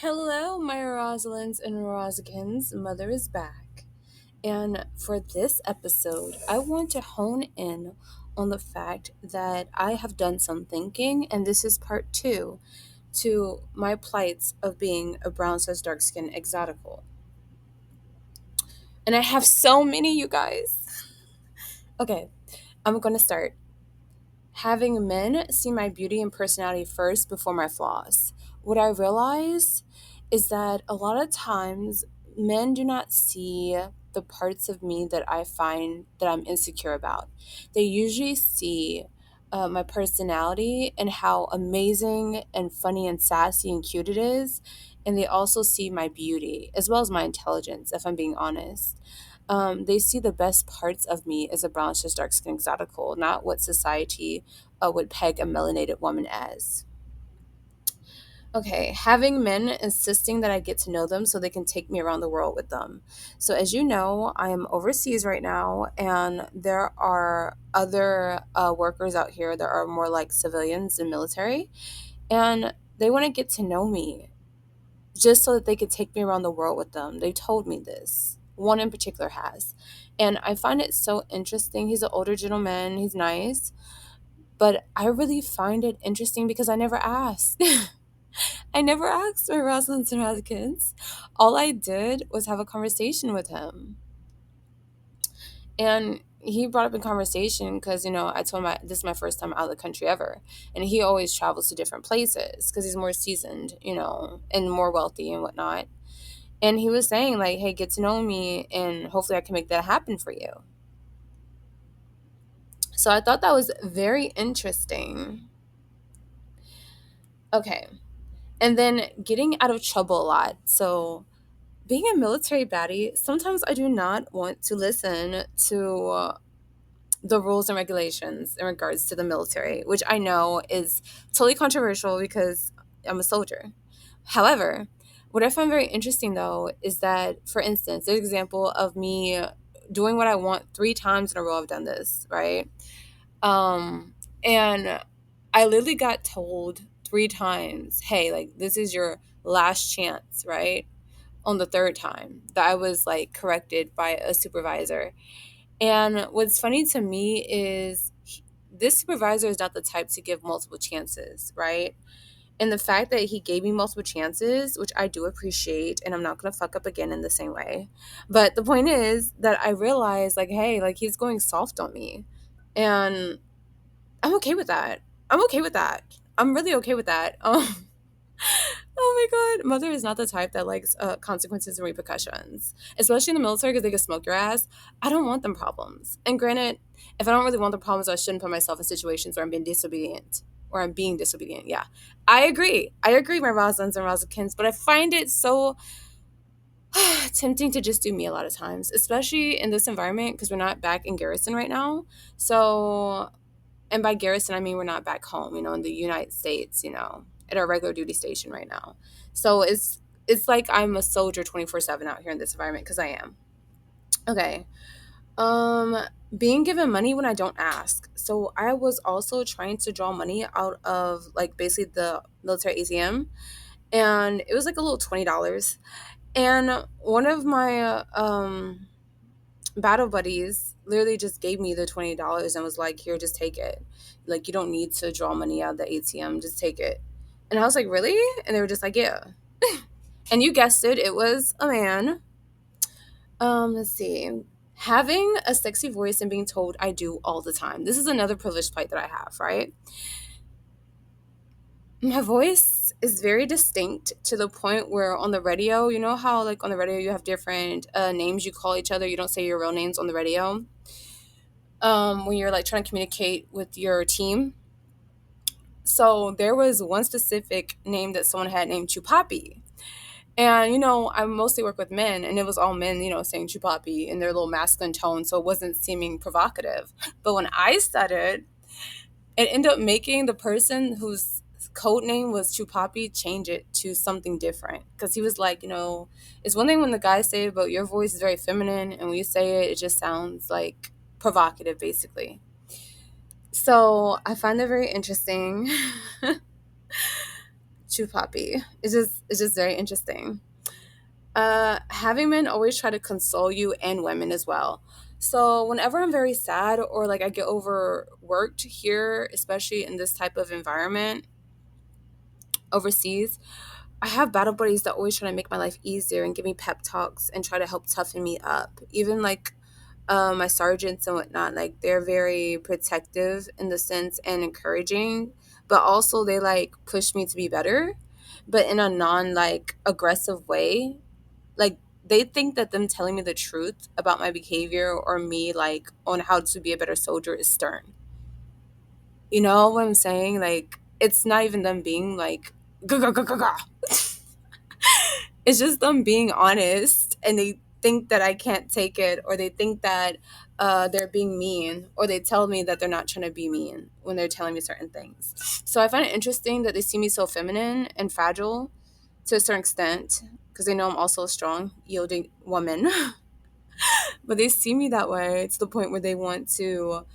Hello, my Rosalinds and Rosikins. Mother is back. And for this episode, I want to hone in on the fact that I have done some thinking, and this is part two to my plights of being a brown / darkskin exotical. And I have so many, you guys. Okay, I'm going to start. Having men see my beauty and personality first before my flaws. What I realize is that a lot of times men do not see the parts of me that I find that I'm insecure about. They usually see my personality and how amazing and funny and sassy and cute it is. And they also see my beauty as well as my intelligence, if I'm being honest. They see the best parts of me as a brown dark skin exotical, not what society would peg a melanated woman as. Okay, having men insisting that I get to know them so they can take me around the world with them. So, as you know, I am overseas right now, and there are other workers out here that are more like civilians and military, and they want to get to know me just so that they could take me around the world with them. They told me this. One in particular has. And I find it so interesting. He's an older gentleman, he's nice, but I really find it interesting because I never asked. I never asked for Rosalind's and Razakins. All I did was have a conversation with him. And he brought up in conversation because, I told him this is my first time out of the country ever. And he always travels to different places because he's more seasoned, and more wealthy and whatnot. And he was saying, like, hey, get to know me and hopefully I can make that happen for you. So I thought that was very interesting. Okay. And then getting out of trouble a lot. So being a military baddie, sometimes I do not want to listen to the rules and regulations in regards to the military, which I know is totally controversial because I'm a soldier. However, what I find very interesting though is that, for instance, there's an example of me doing what I want 3 times in a row. I've done this, right? And I literally got told 3 times, hey, like, this is your last chance, right? On the third time that I was like corrected by a supervisor. And what's funny to me is this supervisor is not the type to give multiple chances, right? And the fact that he gave me multiple chances, which I do appreciate, and I'm not going to fuck up again in the same way. But the point is that I realized, like, hey, like, he's going soft on me. And I'm okay with that. I'm okay with that. I'm really okay with that. Oh my God. Mother is not the type that likes consequences and repercussions, especially in the military because they can smoke your ass. I don't want them problems. And granted, if I don't really want the problems, I shouldn't put myself in situations where I'm being disobedient or I'm being disobedient. Yeah. I agree. I agree, my Roslins and Rosikins, but I find it so tempting to just do me a lot of times, especially in this environment because we're not back in garrison right now. So, and by garrison, I mean we're not back home, in the United States, at our regular duty station right now. So it's like I'm a soldier 24/7 out here in this environment because I am. Okay. Um, being given money when I don't ask. So I was also trying to draw money out of like basically the military ATM, and it was like a little $20. And one of my battle buddies literally just gave me the $20 and was like, here, just take it. Like, you don't need to draw money out of the ATM, just take it. And I was like, really? And they were just like, yeah. And you guessed it, it was a man. Let's see. Having a sexy voice and being told I do all the time. This is another privileged plight that I have, right? My voice is very distinct to the point where on the radio, you know how like on the radio you have different names you call each other, you don't say your real names on the radio, when you're like trying to communicate with your team. So there was one specific name that someone had named Chupapi. And, I mostly work with men, and it was all men, saying Chupapi in their little masculine tone, so it wasn't seeming provocative. But when I said it, it ended up making the person whose code name was Chupapi change it to something different. Because he was like, it's one thing when the guys say it, but your voice is very feminine, and when you say it, it just sounds like provocative, basically. So I find that very interesting. True Poppy. It's just very interesting. Having men always try to console you and women as well. So whenever I'm very sad or like I get overworked here, especially in this type of environment overseas, I have battle buddies that always try to make my life easier and give me pep talks and try to help toughen me up. Even like my sergeants and whatnot, like they're very protective in the sense and encouraging, but also they like push me to be better, but in a non like aggressive way. Like they think that them telling me the truth about my behavior or me like on how to be a better soldier is stern. You know what I'm saying? Like it's not even them being like "Gah, gah, gah, gah, gah." It's just them being honest and they think that I can't take it or they think that they're being mean or they tell me that they're not trying to be mean when they're telling me certain things. So I find it interesting that they see me so feminine and fragile to a certain extent because they know I'm also a strong, yielding woman. But they see me that way to the point where they want to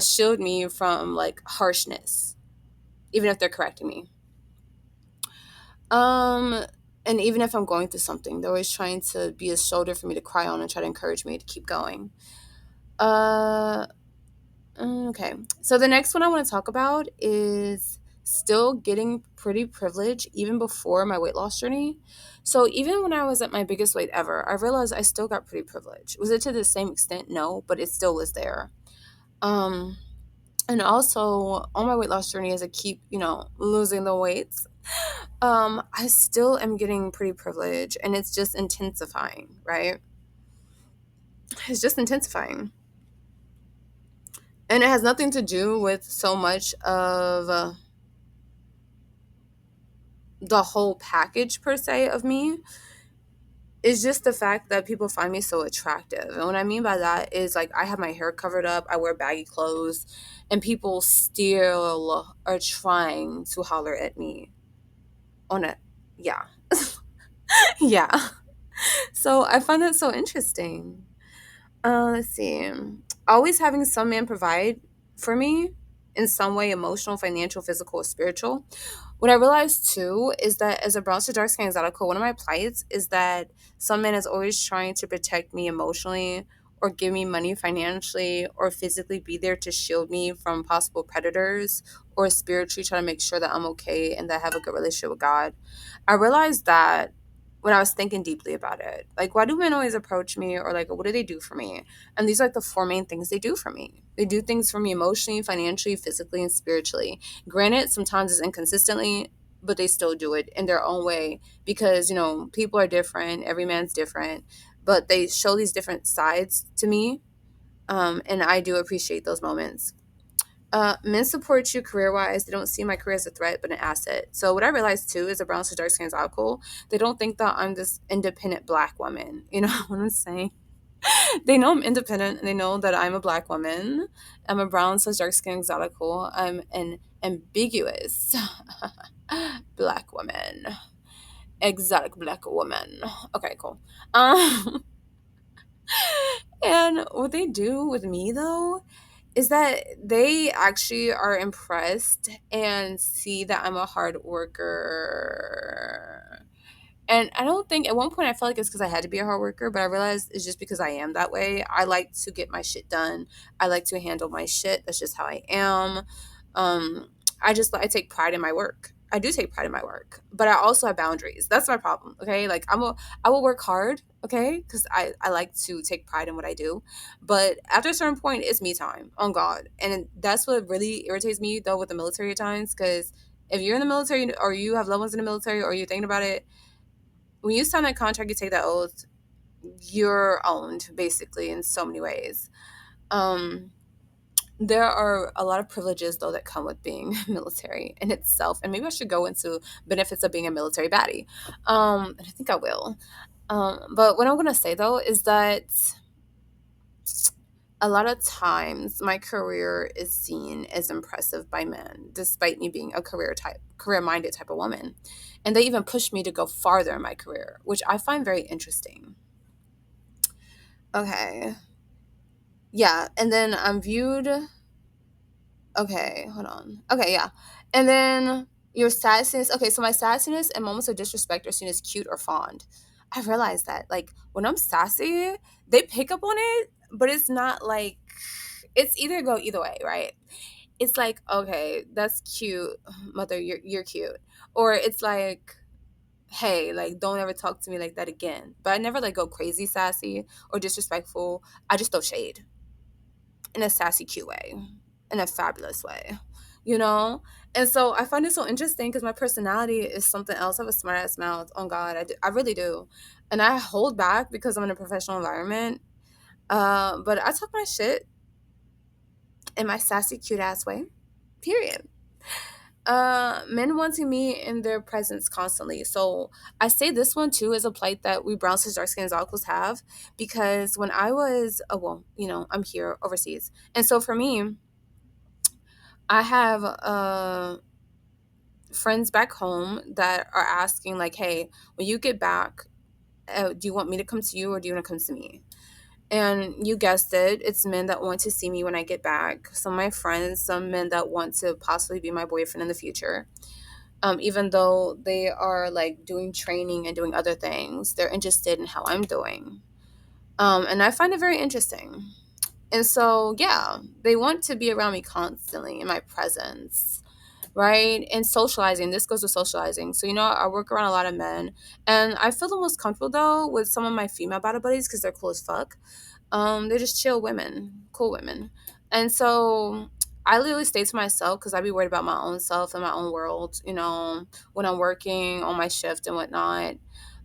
shield me from like harshness, even if they're correcting me. Um, and even if I'm going through something, they're always trying to be a shoulder for me to cry on and try to encourage me to keep going. Uh, okay. So the next one I want to talk about is still getting pretty privileged even before my weight loss journey. So even when I was at my biggest weight ever, I realized I still got pretty privileged. Was it to the same extent? No, but it still was there. Um, and also on my weight loss journey as I keep, losing the weights, I still am getting pretty privileged and it's just intensifying, right? It's just intensifying. And it has nothing to do with so much of the whole package per se of me. It's just the fact that people find me so attractive. And what I mean by that is like I have my hair covered up, I wear baggy clothes, and people still are trying to holler at me on it. Yeah. Yeah. So I find that so interesting. Let's see. Always having some man provide for me in some way emotional, financial, physical, or spiritual. What I realized too is that as a bronze to dark skin exotical, one of my plights is that some man is always trying to protect me emotionally or give me money financially or physically be there to shield me from possible predators or spiritually try to make sure that I'm okay and that I have a good relationship with God. I realized that when I was thinking deeply about it. Like, why do men always approach me or like, what do they do for me? And these are like the four main things they do for me. They do things for me emotionally, financially, physically, and spiritually. Granted, sometimes it's inconsistently, but they still do it in their own way because, people are different, every man's different, but they show these different sides to me. And I do appreciate those moments. Men support you career wise. They don't see my career as a threat, but an asset. So what I realized too is a brown to dark skin alcohol. They don't think that I'm this independent black woman. You know what I'm saying? They know I'm independent and they know that I'm a black woman. I'm a brown to dark skin exotical. I'm an ambiguous black woman. Exotic black woman. Okay, cool. Um, and what they do with me though is that they actually are impressed and see that I'm a hard worker. And I don't think at one point I felt like it's because I had to be a hard worker, but I realized it's just because I am that way. I like to get my shit done. I like to handle my shit. That's just how I am. Um, I take pride in my work. I do take pride in my work, but I also have boundaries. That's my problem. Okay, like I will work hard. Okay, because I like to take pride in what I do, but after a certain point, it's me time. On God, and that's what really irritates me though with the military at times. Because if you're in the military or you have loved ones in the military or you're thinking about it, when you sign that contract, you take that oath, you're owned basically in so many ways. Um, there are a lot of privileges though that come with being military in itself, and maybe I should go into benefits of being a military baddie. And I think I will. But what I'm gonna say though is that a lot of times my career is seen as impressive by men, despite me being a career minded type of woman. And they even push me to go farther in my career, which I find very interesting. Okay. Yeah. And then I'm viewed. Okay. Hold on. Okay. Yeah. And then Your sassiness. Okay, so my sassiness and moments of disrespect are seen as cute or fond. I realized that. Like when I'm sassy, they pick up on it, but it's not like it's either go either way, right? It's like, okay, that's cute, mother, you're cute. Or it's like, hey, like don't ever talk to me like that again. But I never like go crazy sassy or disrespectful. I just throw shade in a sassy, cute way, in a fabulous way, you know? And so I find it so interesting because my personality is something else. I have a smart ass mouth. Oh God, I really do. And I hold back because I'm in a professional environment. But I talk my shit in my sassy, cute ass way. Period. Men wanting me in their presence constantly. So I say this one too is a plight that we brown cis dark skinned uncles have because when I was well, I'm here overseas. And so for me, I have friends back home that are asking like, hey, when you get back, do you want me to come to you or do you want to come to me? And you guessed it, it's men that want to see me when I get back. Some of my friends, some men that want to possibly be my boyfriend in the future. Even though they are like doing training and doing other things, they're interested in how I'm doing. And I find it very interesting. And so, yeah, they want to be around me constantly in my presence, right? And socializing. This goes with socializing. So, I work around a lot of men. And I feel the most comfortable, though, with some of my female battle buddies because they're cool as fuck. They're just chill women, cool women. And so I literally stay to myself because I be worried about my own self and my own world, when I'm working on my shift and whatnot.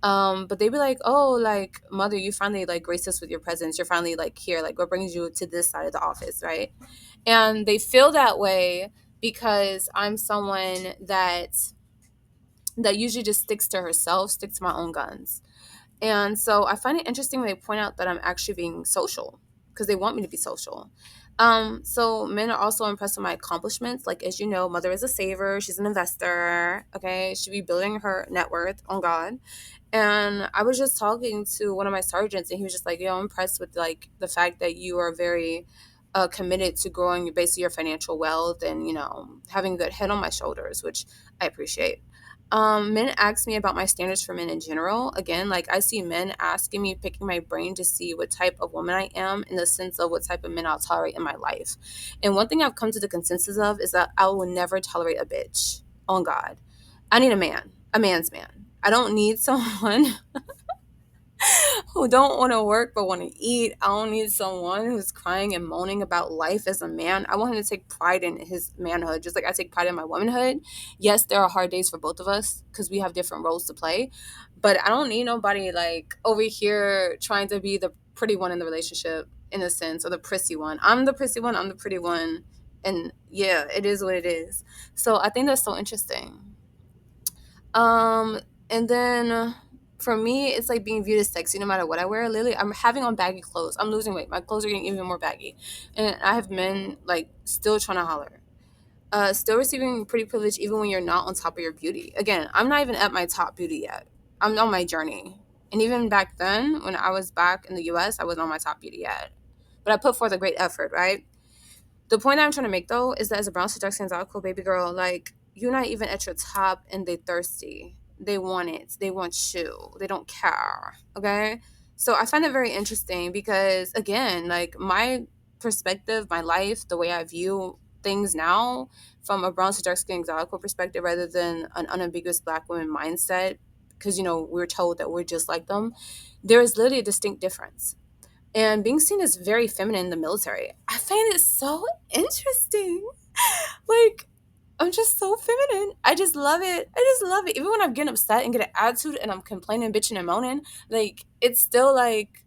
But they be like, oh, like, mother, you finally like graced us with your presence. You're finally like here. Like, what brings you to this side of the office, right? And they feel that way because I'm someone that usually just sticks to herself, sticks to my own guns. And so I find it interesting when they point out that I'm actually being social because they want me to be social. So men are also impressed with my accomplishments. Like, as you know, mother is a saver. She's an investor. Okay. She be building her net worth on God. And I was just talking to one of my sergeants, and he was just like, I'm impressed with like the fact that you are very committed to growing basically your financial wealth and, having a good head on my shoulders, which I appreciate. Men ask me about my standards for men in general. Again, like I see men asking me, picking my brain to see what type of woman I am in the sense of what type of men I'll tolerate in my life. And one thing I've come to the consensus of is that I will never tolerate a bitch. On God. I need a man, a man's man. I don't need someone who don't want to work but want to eat. I don't need someone who's crying and moaning about life as a man. I want him to take pride in his manhood, just like I take pride in my womanhood. Yes, there are hard days for both of us because we have different roles to play, but I don't need nobody like over here trying to be the pretty one in the relationship in a sense, or the prissy one. I'm the prissy one, I'm the pretty one. And yeah, it is what it is. So I think that's so interesting. Um, and then for me, it's like being viewed as sexy no matter what I wear. Literally, I'm having on baggy clothes. I'm losing weight. My clothes are getting even more baggy. And I have men like still trying to holler. Still receiving pretty privilege even when you're not on top of your beauty. Again, I'm not even at my top beauty yet. I'm on my journey. And even back then, when I was back in the US, I wasn't on my top beauty yet. But I put forth a great effort, right? The point that I'm trying to make though is that as a brown seduction exotical baby girl, like you're not even at your top and they thirsty. They want it. They want you. They don't care. Okay. So I find it very interesting because again, like my perspective, my life, the way I view things now from a brown seduction exotical perspective rather than an unambiguous black woman mindset, because we're told that we're just like them. There is literally a distinct difference, and being seen as very feminine in the military. I find it so interesting. Like, I'm just so feminine. I just love it. I just love it. Even when I'm getting upset and get an attitude and I'm complaining, bitching, and moaning, like, it's still like,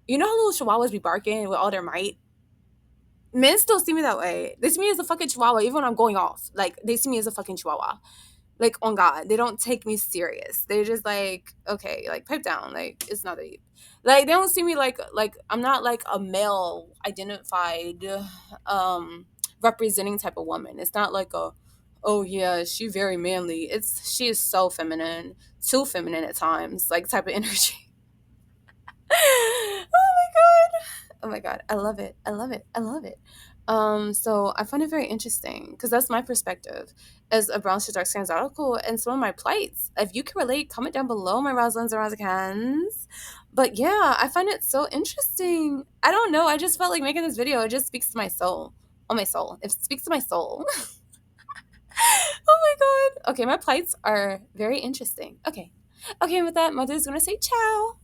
how little chihuahuas be barking with all their might? Men still see me that way. They see me as a fucking chihuahua, even when I'm going off. Like, they see me as a fucking chihuahua. Like, on God, they don't take me serious. They're just like, okay, like pipe down, like it's not a, like they don't see me like I'm not like a male identified representing type of woman. It's not like a, oh yeah, she very manly. She is so feminine, too feminine at times, like type of energy. Oh my god. Oh my god, I love it. I love it. I love it. So I find it very interesting because that's my perspective as a brown to dark skin article and some of my plights. If you can relate, comment down below, my Rosalins and Rosicans. But yeah, I find it so interesting. I don't know. I just felt like making this video. It just speaks to my soul. Oh, my soul. It speaks to my soul. Oh my god. Okay, my plights are very interesting. Okay. Okay, with that, Mother's gonna say ciao.